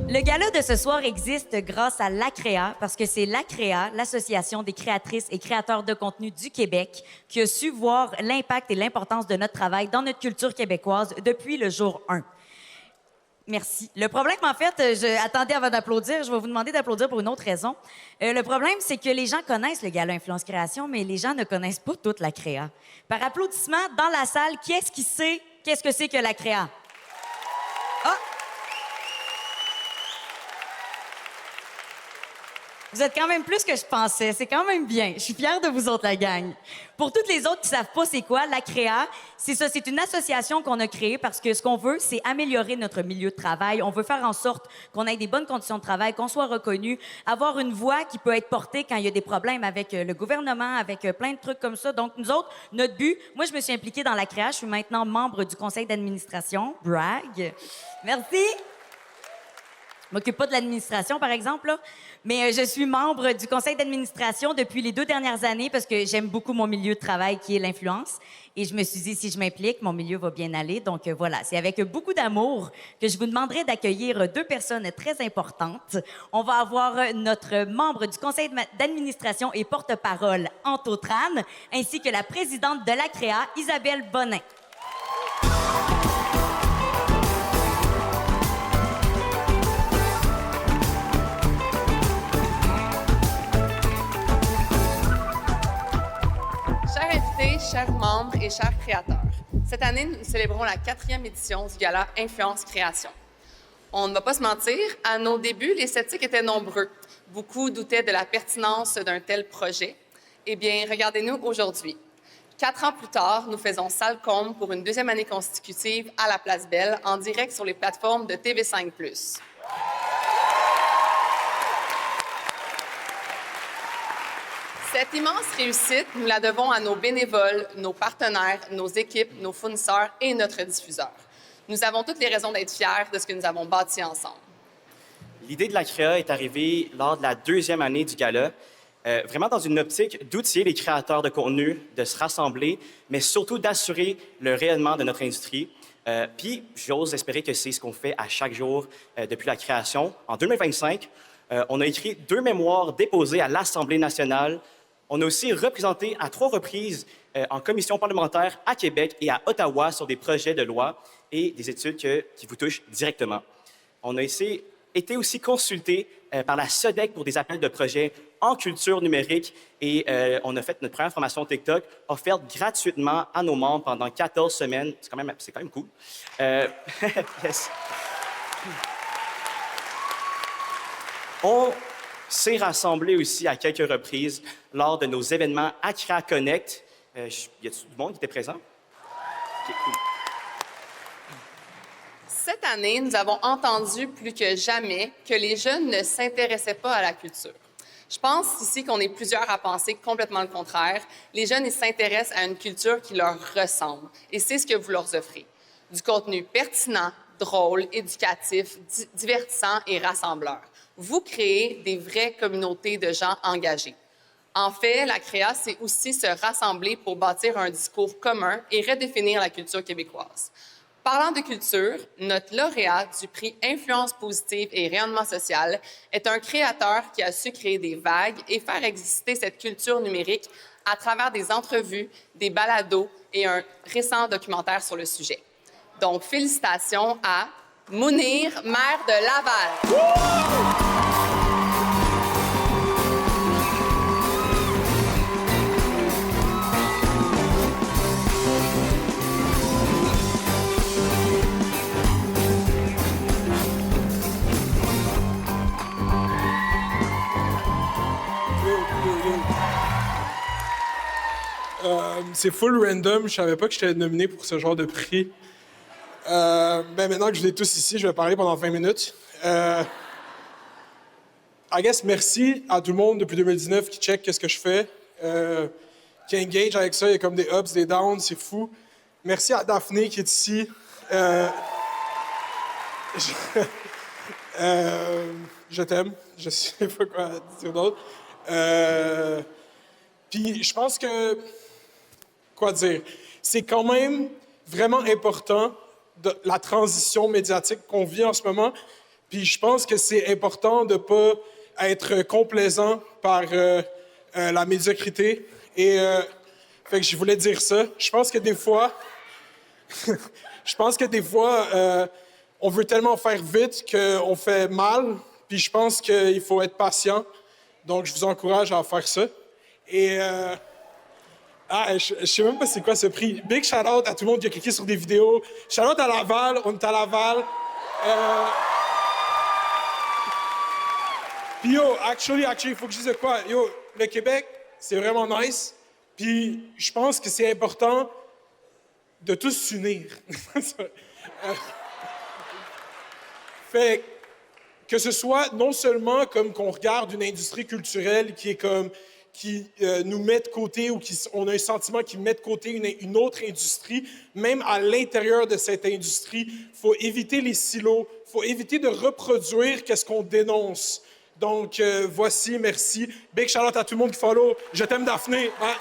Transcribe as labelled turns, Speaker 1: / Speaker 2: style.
Speaker 1: Le gala de ce soir existe grâce à l'ACREA, parce que c'est l'ACREA, l'Association des créatrices et créateurs de contenu du Québec, qui a su voir l'impact et l'importance de notre travail dans notre culture québécoise depuis le jour 1. Merci. Le problème, en fait, attendez avant d'applaudir, je vais vous demander d'applaudir pour une autre raison. Le problème, c'est que les gens connaissent le gala Influence Création, mais les gens ne connaissent pas toute la créa. Par applaudissement, dans la salle, qui est-ce qui sait qu'est-ce que c'est que la créa? Ah! Vous êtes quand même plus que je pensais. C'est quand même bien. Je suis fière de vous autres, la gang. Pour toutes les autres qui savent pas c'est quoi, la CREA, c'est ça. C'est une association qu'on a créée parce que ce qu'on veut, c'est améliorer notre milieu de travail. On veut faire en sorte qu'on ait des bonnes conditions de travail, qu'on soit reconnu, avoir une voix qui peut être portée quand il y a des problèmes avec le gouvernement, avec plein de trucs comme ça. Donc, nous autres, notre but, moi, je me suis impliquée dans la CREA. Je suis maintenant membre du conseil d'administration. Brag. Merci. Je m'occupe pas de l'administration, par exemple, là. Mais je suis membre du conseil d'administration depuis les 2 dernières années parce que j'aime beaucoup mon milieu de travail qui est l'influence. Et je me suis dit, si je m'implique, mon milieu va bien aller. Donc voilà, c'est avec beaucoup d'amour que je vous demanderai d'accueillir 2 personnes très importantes. On va avoir notre membre du conseil d'administration et porte-parole, Anto Tran, ainsi que la présidente de la CREA, Isabelle Bonin.
Speaker 2: Chers invités, chers membres et chers créateurs, cette année, nous célébrons la 4e édition du gala Influence Création. On ne va pas se mentir, à nos débuts, les sceptiques étaient nombreux. Beaucoup doutaient de la pertinence d'un tel projet. Eh bien, regardez-nous aujourd'hui. 4 ans plus tard, nous faisons salle comble pour une 2e année consécutive à la Place Belle, en direct sur les plateformes de TV5+. Cette immense réussite, nous la devons à nos bénévoles, nos partenaires, nos équipes, nos fournisseurs et notre diffuseur. Nous avons toutes les raisons d'être fiers de ce que nous avons bâti ensemble.
Speaker 3: L'idée de la CREA est arrivée lors de la 2e année du gala, vraiment dans une optique d'outiller les créateurs de contenu, de se rassembler, mais surtout d'assurer le rayonnement de notre industrie. Puis, j'ose espérer que c'est ce qu'on fait à chaque jour depuis la création. En 2025, on a écrit 2 mémoires déposées à l'Assemblée nationale. On a aussi représenté à 3 reprises en commission parlementaire à Québec et à Ottawa sur des projets de loi et des études qui vous touchent directement. On a été aussi consulté par la SODEC pour des appels de projets en culture numérique et on a fait notre première formation TikTok offerte gratuitement à nos membres pendant 14 semaines. C'est quand même cool. Yes. On s'est rassemblés aussi à quelques reprises lors de nos événements ACREA Connect. Y a-t-il du monde qui était présent? Okay, cool.
Speaker 2: Cette année, nous avons entendu plus que jamais que les jeunes ne s'intéressaient pas à la culture. Je pense ici qu'on est plusieurs à penser complètement le contraire. Les jeunes, ils s'intéressent à une culture qui leur ressemble. Et c'est ce que vous leur offrez. Du contenu pertinent, drôle, éducatif, divertissant et rassembleur. Vous créez des vraies communautés de gens engagés. En fait, la CREA, c'est aussi se rassembler pour bâtir un discours commun et redéfinir la culture québécoise. Parlant de culture, notre lauréat du prix Influence positive et rayonnement social est un créateur qui a su créer des vagues et faire exister cette culture numérique à travers des entrevues, des balados et un récent documentaire sur le sujet. Donc, félicitations à Mounir, maire de Laval.
Speaker 4: C'est full random. Je savais pas que j'étais nominé pour ce genre de prix. Maintenant que je vous ai tous ici, je vais parler pendant 20 minutes. I guess merci à tout le monde depuis 2019 qui check qu'est-ce que je fais, qui engage avec ça. Il y a comme des ups, des downs, c'est fou. Merci à Daphné qui est ici. Je t'aime. Je sais pas quoi dire d'autre. Puis je pense que... Quoi dire? C'est quand même vraiment important la transition médiatique qu'on vit en ce moment. Puis je pense que c'est important de ne pas être complaisant par la médiocrité. Et fait que je voulais dire ça. Je pense que des fois, on veut tellement faire vite qu'on fait mal. Puis je pense qu'il faut être patient. Donc je vous encourage à faire ça. Et je sais même pas c'est quoi ce prix. Big shout-out à tout le monde qui a cliqué sur des vidéos. Shout-out à Laval. On est à Laval. Puis yo, actually, il faut que je dise de quoi. Yo, le Québec, c'est vraiment nice. Puis je pense que c'est important de tous s'unir. Fait que ce soit non seulement comme qu'on regarde une industrie culturelle qui est comme qui nous met de côté ou on a un sentiment qui met de côté une autre industrie, même à l'intérieur de cette industrie, il faut éviter les silos, il faut éviter de reproduire qu'est-ce qu'on dénonce. Donc, voici, merci. Big shout-out à tout le monde qui follow. Je t'aime, Daphné. Hein?